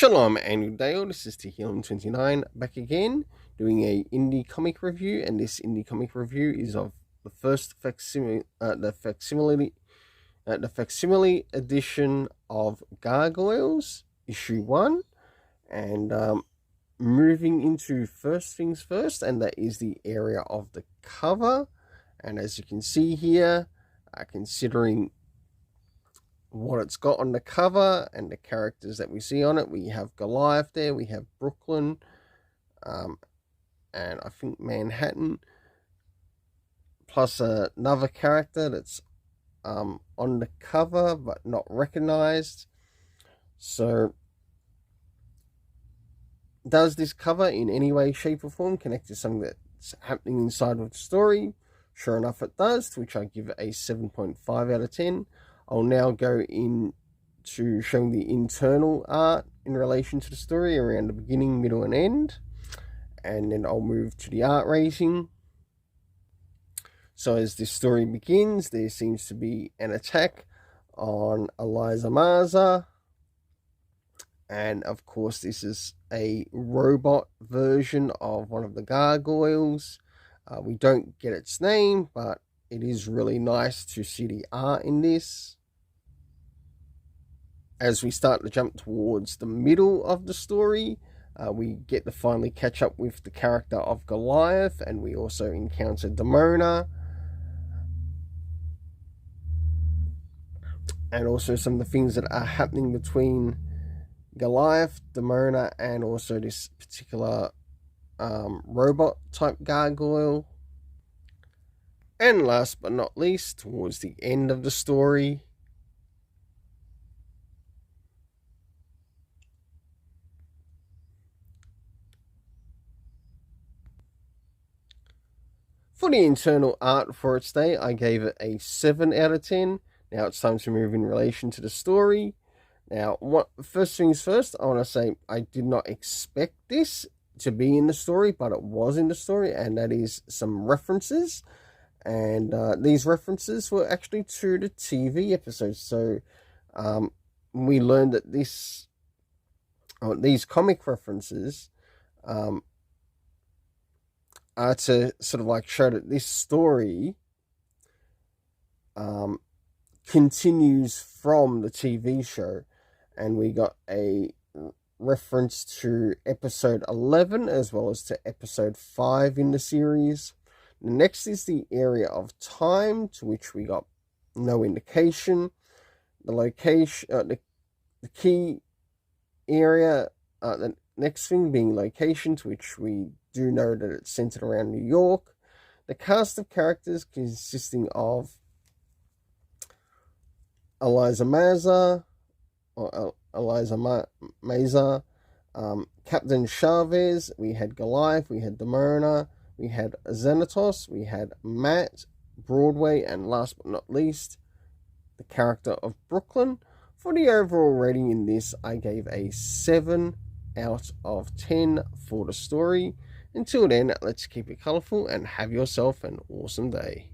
Shalom and good day all, this is Tehillim29 back again doing a indie comic review, and this indie comic review is of the first facsimile edition of Gargoyles, issue 1, and moving into first things first, and that is the area of the cover. And as you can see here, considering what it's got on the cover and the characters that we see on it, we have Goliath there, we have Brooklyn, and I think Manhattan, plus another character that's on the cover but not recognized. So does this cover in any way, shape or form connect to something that's happening inside of the story? Sure enough it does, to which I give it a 7.5 out of 10. I'll now go into showing the internal art in relation to the story around the beginning, middle and end, and then I'll move to the art rating. So as this story begins, there seems to be an attack on Eliza Maza, and of course this is a robot version of one of the gargoyles. We don't get its name, but it is really nice to see the art in this. As we start to jump towards the middle of the story, we get to finally catch up with the character of Goliath, and we also encounter Demona, and also some of the things that are happening between Goliath, Demona, and also this particular robot type gargoyle. And last but not least, towards the end of the story, for the internal art for its day, I gave it a 7 out of 10. Now it's time to move in relation to the story. Now, first things first, I want to say I did not expect this to be in the story, but it was in the story, and that is some references. And these references were actually to the TV episodes. So we learned that these comic references are to sort of like show that this story continues from the TV show. And we got a reference to episode 11 as well as to episode 5 in the series. The next is the area of time, to which we got no indication. The location, the key area, the next thing being location, to which we do know that it's centered around New York. The cast of characters consisting of Eliza Maza, Captain Chavez, we had Goliath, we had Demona, we had Xanatos, we had Matt, Broadway, and last but not least, the character of Brooklyn. For the overall rating in this, I gave a 7 out of 10 for the story. Until then, let's keep it colourful and have yourself an awesome day.